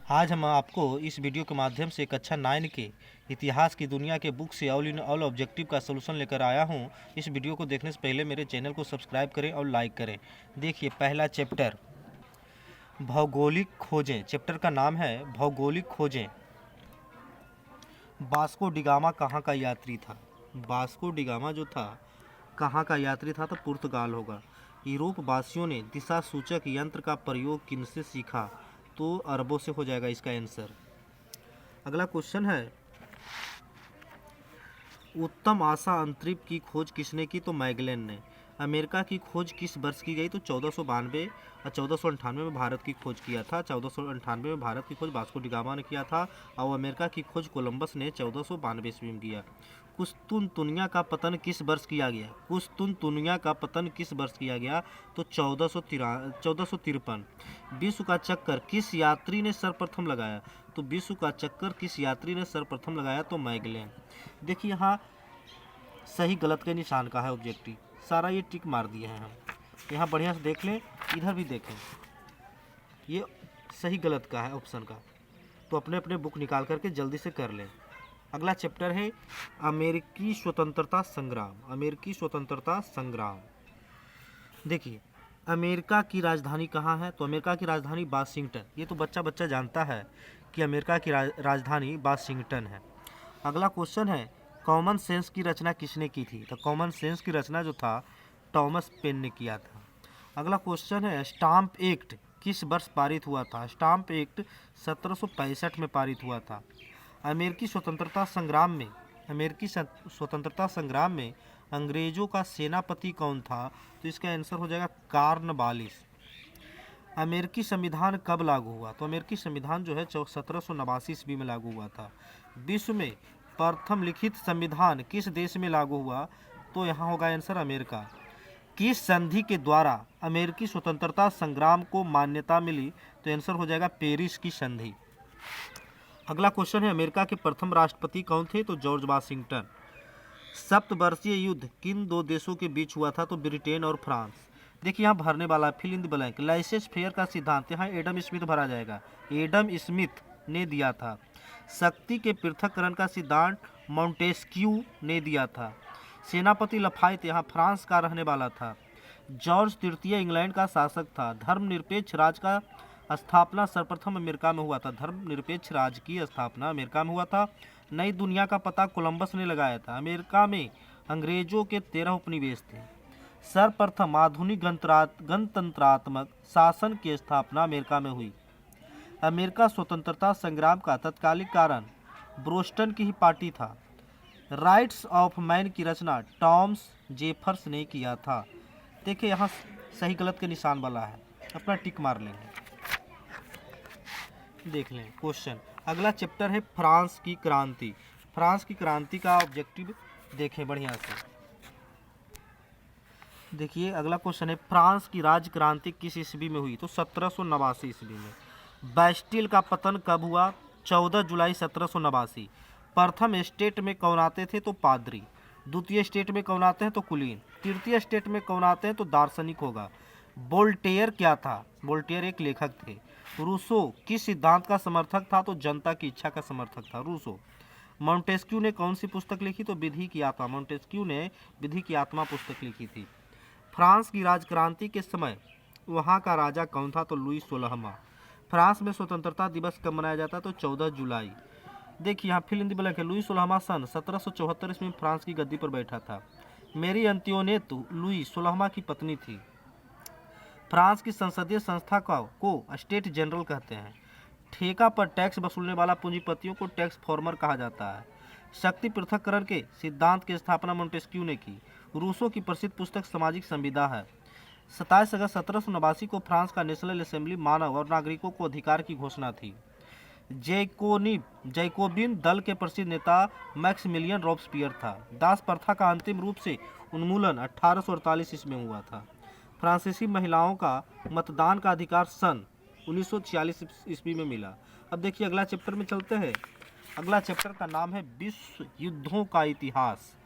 आज हम आपको इस वीडियो के माध्यम से कक्षा 9 के इतिहास की दुनिया के बुक से ऑल इन ऑल ऑब्जेक्टिव का सलूशन लेकर आया हूँ। इस वीडियो को देखने से पहले मेरे चैनल को सब्सक्राइब करें और लाइक करें। देखिए, पहला चैप्टर भौगोलिक खोजें। चैप्टर का नाम है भौगोलिक खोजें। वास्को डिगामा कहाँ का यात्री था? वास्को डिगामा जो था कहाँ का यात्री था? तो पुर्तगाल होगा। यूरोप वासियों ने दिशा सूचक यंत्र का प्रयोग किनसे सीखा? तो अरबों से हो जाएगा इसका आंसर। अगला क्वेश्चन है, उत्तम आशा अंतरिक्ष की खोज किसने की? तो मैगेलन ने। अमेरिका की खोज किस वर्ष की गई? तो 1492 और 1498 में भारत की खोज किया था। 1498 में भारत की खोज वास्को डिगामा ने किया था और अमेरिका की खोज कोलंबस ने 1492 ईस्वी में किया। कुस्तुनतुनिया का पतन किस वर्ष किया गया? कुस्तुनतुनिया का पतन किस वर्ष किया गया? तो 1453। विश्व का चक्कर किस यात्री ने सर्वप्रथम लगाया? तो विश्व का चक्कर किस यात्री ने सर्वप्रथम लगाया? तो मैगेलन। देखिए, यहाँ सही गलत के निशान का है ऑब्जेक्टिव, सारा ये टिक मार दिए हैं हम। यहाँ बढ़िया से देख लें, इधर भी देखें, ये सही गलत का है ऑप्शन का। तो अपने अपने बुक निकाल करके जल्दी से कर लें। अगला चैप्टर है अमेरिकी स्वतंत्रता संग्राम। अमेरिकी स्वतंत्रता संग्राम। देखिए, अमेरिका की राजधानी कहाँ है? तो अमेरिका की राजधानी वाशिंगटन। ये तो बच्चा बच्चा जानता है कि अमेरिका की राजधानी वाशिंगटन है। अगला क्वेश्चन है, कॉमन सेंस की रचना किसने की थी? तो कॉमन सेंस की रचना जो था थॉमस पेन ने किया था। अगला क्वेश्चन है, स्टाम्प एक्ट किस वर्ष पारित हुआ था? स्टाम्प एक्ट 1765 में पारित हुआ था। अमेरिकी स्वतंत्रता संग्राम में अंग्रेजों का सेनापति कौन था? तो इसका आंसर हो जाएगा कॉर्नवालिस। अमेरिकी संविधान कब लागू हुआ? तो अमेरिकी संविधान जो है 1789 ईस्वी में लागू हुआ था। विश्व में प्रथम लिखित संविधान किस देश में लागू हुआ? तो यहाँ होगा आंसर अमेरिका। किस संधि के द्वारा अमेरिकी स्वतंत्रता संग्राम को मान्यता मिली? तो आंसर हो जाएगा पेरिस की संधि। अगला क्वेश्चन है, अमेरिका के प्रथम राष्ट्रपति कौन थे? तो जॉर्ज वाशिंगटन। सप्तवर्षीय युद्ध किन दो देशों के बीच हुआ था? तो ब्रिटेन और फ्रांस। देखिए, यहाँ भरने वाला fill in the blank. Laissez faire का सिद्धांत यहाँ एडम स्मिथ भरा जाएगा, एडम स्मिथ ने दिया था। शक्ति के पृथक्करण का सिद्धांत मॉन्टेस्क्यू ने दिया था। सेनापति लफायत यहाँ फ्रांस का रहने वाला था। जॉर्ज तृतीय इंग्लैंड का शासक था। धर्मनिरपेक्ष राज्य का स्थापना सर्वप्रथम अमेरिका में हुआ था। धर्मनिरपेक्ष राज्य की स्थापना अमेरिका में हुआ था। नई दुनिया का पता कोलंबस ने लगाया था। अमेरिका में अंग्रेजों के 13 उपनिवेश थे। सर्वप्रथम आधुनिक गणतंत्रात्मक शासन की स्थापना अमेरिका में हुई। अमेरिका स्वतंत्रता संग्राम का तत्कालिक कारण ब्रोस्टन की ही पार्टी था। राइट्स ऑफ मैन की रचना टॉमस जेफर्स ने किया था। देखिए, यहाँ सही गलत के निशान वाला है, अपना टिक मार लेंगे। देख लें क्वेश्चन। अगला चैप्टर है फ्रांस की क्रांति। फ्रांस की क्रांति का ऑब्जेक्टिव देखें बढ़िया से। देखिए, अगला क्वेश्चन है, फ्रांस की राज्य क्रांति किस ईस्वी में हुई? तो 1789 ईस्वी में। बैस्टिल का पतन कब हुआ? 14 जुलाई 1789। प्रथम स्टेट में कौन आते थे? तो पादरी। द्वितीय स्टेट में कौन आते हैं? तो कुलीन। तृतीय स्टेट में कौन आते हैं? तो दार्शनिक होगा। वोल्टेयर क्या था? वोल्टेयर एक लेखक थे। रूसो किस सिद्धांत का समर्थक था? तो जनता की इच्छा का समर्थक था रूसो। मॉन्टेस्क्यू ने कौन सी पुस्तक लिखी? तो विधि की आत्मा। मॉन्टेस्क्यू ने विधि की आत्मा पुस्तक लिखी थी। फ्रांस की राजक्रांति के समय वहाँ का राजा कौन था? तो लुई 16वां। फ्रांस में स्वतंत्रता दिवस कब मनाया जाता है? तो 14 जुलाई। देखिए, यहाँ फिल इन द ब्लैंक है। लुई 16वां सन 1774 ईस्वी में फ्रांस की गद्दी पर बैठा था। मेरी अंत्योनेट लुई 16वां की पत्नी थी। फ्रांस की संसदीय संस्था को स्टेट जनरल कहते हैं। ठेका पर टैक्स वसूलने वाला पूंजीपतियों को टैक्स फॉर्मर कहा जाता है। शक्ति पृथक्करण के सिद्धांत की स्थापना मॉन्टेस्क्यू ने की। रूसो की प्रसिद्ध पुस्तक सामाजिक संविदा है। 27 अगस्त 1789 को फ्रांस का नेशनल असेंबली मानव और नागरिकों को अधिकार की घोषणा थी। जैकोबिन दल के प्रसिद्ध नेता मैक्सिमिलियन रॉबस्पियर था। दास प्रथा का अंतिम रूप से उन्मूलन 1848 ईस्वी में हुआ था। फ्रांसीसी महिलाओं का मतदान का अधिकार सन 1946 ईस्वी में मिला। अब देखिए, अगला चैप्टर में चलते हैं। अगला चैप्टर का नाम है विश्व युद्धों का इतिहास।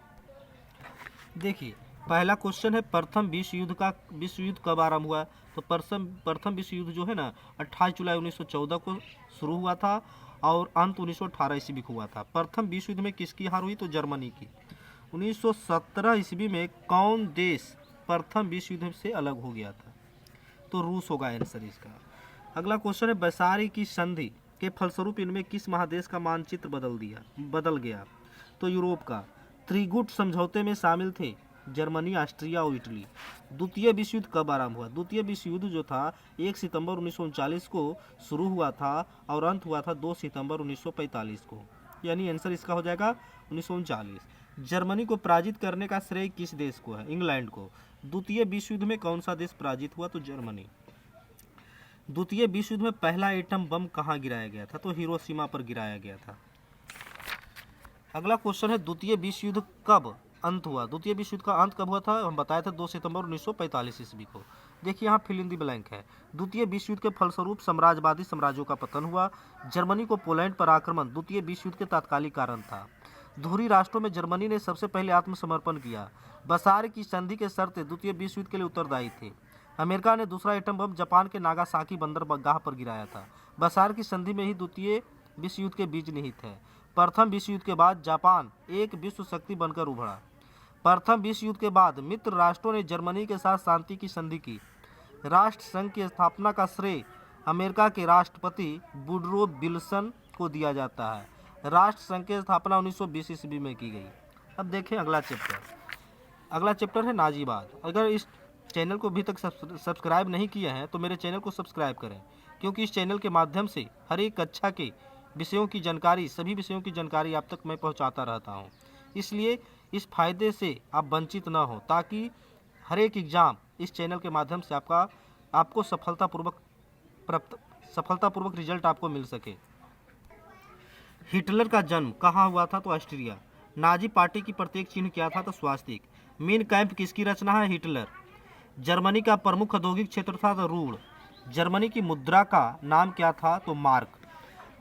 देखिए, पहला क्वेश्चन है, प्रथम विश्व युद्ध कब आरंभ हुआ? तो प्रथम विश्व युद्ध जो है ना 28 जुलाई 1914 को शुरू हुआ था और अंत 1918 ईस्वी को हुआ था। प्रथम विश्व युद्ध में किसकी हार हुई? तो जर्मनी की। 1917 ईस्वी में कौन देश प्रथम विश्व युद्ध से अलग हो गया था? तो रूस होगा आंसर इसका। अगला क्वेश्चन है वर्साई की संधि के फलस्वरूप इनमें किस महादेश का मानचित्र बदल गया? तो यूरोप का। त्रिगुट समझौते में शामिल थे जर्मनी, ऑस्ट्रिया और इटली। द्वितीय विश्व युद्ध कब आरंभ हुआ? द्वितीय विश्व युद्ध जो था 1 सितंबर 1939 को शुरू हुआ था और अंत हुआ था 2 सितंबर 1945 को, यानी आंसर इसका हो जाएगा 1939। जर्मनी को पराजित करने का श्रेय किस देश को है? इंग्लैंड को। द्वितीय विश्व युद्ध में कौन सा देश पराजित हुआ? तो जर्मनी। द्वितीय विश्व युद्ध में पहला एटम बम कहाँ गिराया गया था? तो हिरोशिमा पर गिराया गया था। अगला क्वेश्चन है द्वितीय विश्व युद्ध कब अंत हुआ? द्वितीय विश्व युद्ध का अंत कब हुआ था? हम बताए थे 2 सितंबर 1945 ईस्वी को। देखिए यहाँ फिल इन द ब्लैंक है। द्वितीय विश्व युद्ध के फलस्वरूप साम्राज्यवादी साम्राज्यों का पतन हुआ। जर्मनी को पोलैंड पर आक्रमण द्वितीय विश्व युद्ध के तात्कालिक कारण था। धुरी राष्ट्रों में जर्मनी ने सबसे पहले आत्मसमर्पण किया। वर्साई की संधि के शर्तें द्वितीय विश्व युद्ध के लिए उत्तरदायी थे। अमेरिका ने दूसरा एटम बम जापान के नागासाकी बंदरगाह पर गिराया था। वर्साई की संधि में ही द्वितीय विश्व युद्ध के बीज निहित है। प्रथम विश्व युद्ध के बाद जापान एक विश्व शक्ति बनकर उभरा। प्रथम विश्व युद्ध के बाद मित्र राष्ट्रों ने जर्मनी के साथ शांति की संधि की। राष्ट्र संघ की स्थापना का श्रेय अमेरिका के राष्ट्रपति वुडरो विल्सन को दिया जाता है। राष्ट्र संघ की स्थापना 1920 ईस्वी में की गई। अब देखें अगला चैप्टर है नाजीवाद। अगर इस चैनल को अभी तक सब्सक्राइब नहीं किया है तो मेरे चैनल को सब्सक्राइब करें, क्योंकि इस चैनल के माध्यम से हर एक कक्षा के विषयों की जानकारी, सभी विषयों की जानकारी आप तक मैं पहुंचाता रहता हूं। इसलिए इस फायदे से आप वंचित ना हो, ताकि हर एक एग्ज़ाम इस चैनल के माध्यम से आपको सफलतापूर्वक रिजल्ट आपको मिल सके। हिटलर का जन्म कहाँ हुआ था? तो ऑस्ट्रिया। नाजी पार्टी की प्रत्येक चिन्ह क्या था? तो स्वास्तिक। मेन कैंप किसकी रचना है? हिटलर। जर्मनी का प्रमुख औद्योगिक क्षेत्र था तो रूड़। जर्मनी की मुद्रा का नाम क्या था? तो मार्क।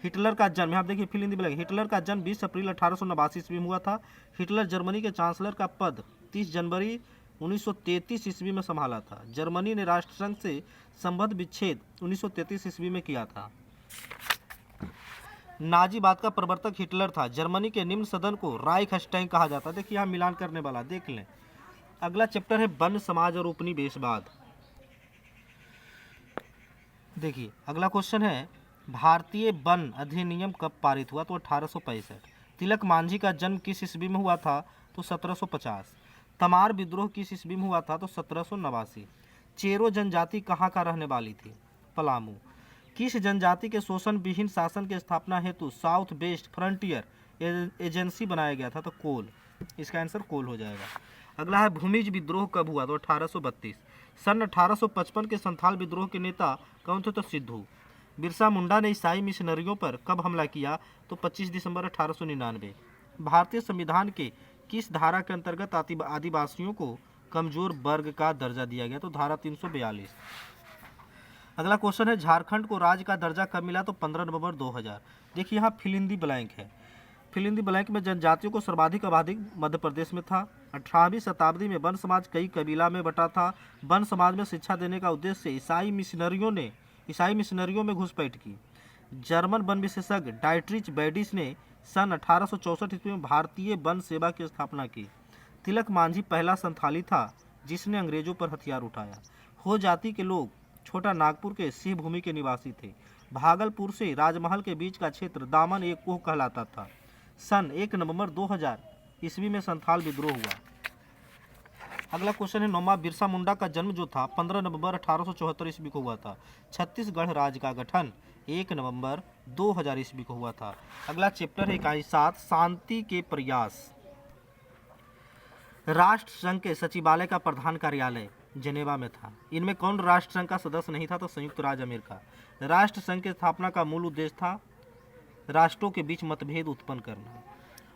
हिटलर का जन्म, यहाँ देखिए fill in the blank. Hitler का जन्म 20 अप्रैल 1889 ईस्वी में हुआ था। हिटलर जर्मनी के चांसलर का पद 30 जनवरी 1933 ईस्वी में संभाला था। जर्मनी ने राष्ट्रसंघ से संबद्ध विच्छेद 1933 ईस्वी में किया था। नाजीवाद का प्रवर्तक हिटलर था। जर्मनी के निम्न सदन को राइखस्टैग कहा जाता है। देखिए यहाँ मिलान करने वाला देख लें। अगला चैप्टर है वन समाज और उपनिवेशवाद। देखिए अगला क्वेश्चन है भारतीय वन अधिनियम कब पारित हुआ? तो 1865। तिलक मांझी का जन्म किस ईस्वी में हुआ था? तो 1750। तमार विद्रोह किस ईस्वी में हुआ था? तो 1789। चेरो जनजाति कहाँ का रहने वाली थी? पलामू। किस जनजाति के शोषण विहीन शासन की स्थापना हेतु साउथ वेस्ट फ्रंटियर एजेंसी बनाया गया था? तो कोल। इसका आंसर कोल हो जाएगा। अगला है भूमिज विद्रोह कब हुआ? तो 1832। सन 1855 के संथाल विद्रोह के नेता कौन थे? तो सिद्धू। बिरसा मुंडा ने ईसाई मिशनरियों पर कब हमला किया? तो 25 दिसंबर 1899। भारतीय संविधान के किस धारा के अंतर्गत आदिवासियों को कमजोर वर्ग का दर्जा दिया गया? तो धारा 342। अगला क्वेश्चन है झारखंड को राज्य का दर्जा कब मिला? तो 15 नवंबर 2000। देखिए यहाँ फिल इन दी ब्लैंक है। फिल इन दी ब्लैंक में जनजातियों को सर्वाधिक आबादी मध्य प्रदेश में था। 18वीं शताब्दी में वन समाज कई कबीला में बटा था। वन समाज में शिक्षा देने का उद्देश्य से ईसाई मिशनरियों में घुसपैठ की। जर्मन वन विशेषज्ञ डाइट्रिच बैडिस ने सन 1864 ईस्वी में भारतीय वन सेवा की स्थापना की। तिलक मांझी पहला संथाली था जिसने अंग्रेजों पर हथियार उठाया। हो जाति के लोग छोटा नागपुर के सिंह भूमि के निवासी थे। भागलपुर से राजमहल के बीच का क्षेत्र दामन एक कोह कहलाता था। सन 1 नवंबर 2000 ईस्वी में संथाल विद्रोह हुआ। अगला क्वेश्चन है 9वां बिरसा मुंडा का जन्म जो था 15 नवंबर 1874 ईस्वी को हुआ था। छत्तीसगढ़ राज्य का गठन 1 नवंबर 2000 ईस्वी को हुआ था। अगला चैप्टर है इकाई 7 शांति के प्रयास। राष्ट्र संघ के सचिवालय का प्रधान कार्यालय जेनेवा में था। इनमें कौन राष्ट्र संघ का सदस्य नहीं था? तो संयुक्त राज्य अमेरिका। राष्ट्र संघ की स्थापना का मूल उद्देश्य था राष्ट्रों के बीच मतभेद उत्पन्न करना।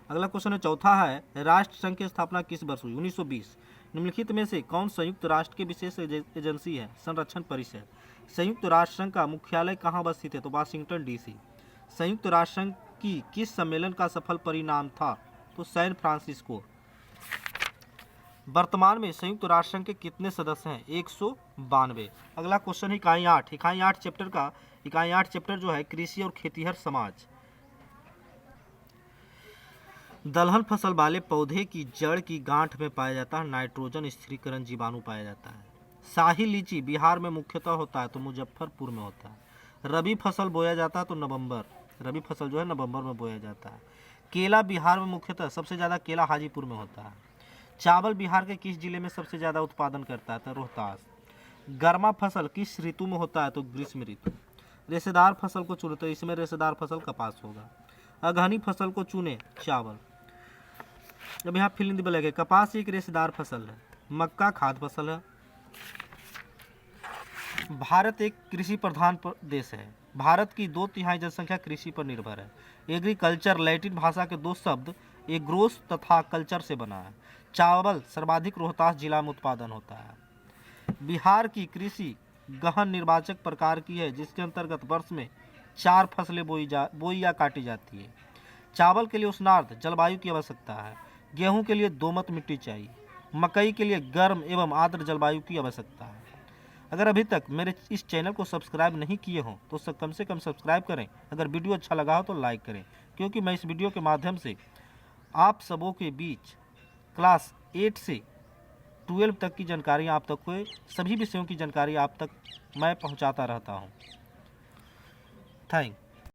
अगला क्वेश्चन है चौथा है राष्ट्र संघ की स्थापना किस वर्ष हुई? 1920। निम्नलिखित में से कौन संयुक्त राष्ट्र की विशेष एजेंसी है? संरक्षण परिषद। संयुक्त राष्ट्र संघ का मुख्यालय कहाँ अवस्थित है? तो वाशिंगटन डीसी। संयुक्त राष्ट्र संघ की किस सम्मेलन का सफल परिणाम था? तो सैन फ्रांसिस्को। वर्तमान में संयुक्त राष्ट्र संघ के कितने सदस्य हैं? 192। अगला क्वेश्चन है इकाई 8। इकाई 8 चैप्टर जो है कृषि और खेतीहर समाज। दलहन फसल वाले पौधे की जड़ की गांठ में पाया जाता है नाइट्रोजन स्थिरीकरण जीवाणु पाया जाता है। शाही लीची बिहार में मुख्यतः होता है तो मुजफ्फरपुर में होता है। रबी फसल बोया जाता है तो रबी फसल जो है नवंबर में बोया जाता है। केला बिहार में मुख्यतः सबसे ज़्यादा केला हाजीपुर में होता है। चावल बिहार के किस जिले में सबसे ज़्यादा उत्पादन करता है तो रोहतास। गर्मा फसल किस ऋतु में होता है तो ग्रीष्म ऋतु। रेशेदार फसल को चुने तो इसमें रेशेदार फसल कपास होगा। अगहनी फसल को चुने चावल। अब यहाँ फिल इन द ब्लैंक है। कपास एक रेशेदार फसल है। मक्का खाद्य फसल है। भारत एक कृषि प्रधान देश है। भारत की 2/3 जनसंख्या कृषि पर निर्भर है। एग्रीकल्चर लैटिन भाषा के दो शब्द एग्रोस तथा कल्चर से बना है। चावल सर्वाधिक रोहतास जिला में उत्पादन होता है। बिहार की कृषि गहन निर्वाचक प्रकार की है जिसके अंतर्गत वर्ष में 4 फसलें बोई या काटी जाती है। चावल के लिए उष्णार्द्र जलवायु की आवश्यकता है। गेहूं के लिए दोमट मिट्टी चाहिए। मकई के लिए गर्म एवं आर्द्र जलवायु की आवश्यकता है। अगर अभी तक मेरे इस चैनल को सब्सक्राइब नहीं किए हों तो कम से कम सब्सक्राइब करें। अगर वीडियो अच्छा लगा हो तो लाइक करें, क्योंकि मैं इस वीडियो के माध्यम से आप सबों के बीच क्लास 8 से 12 तक की जानकारी आप तक को सभी विषयों की जानकारी आप तक मैं पहुंचाता रहता हूं। थैंक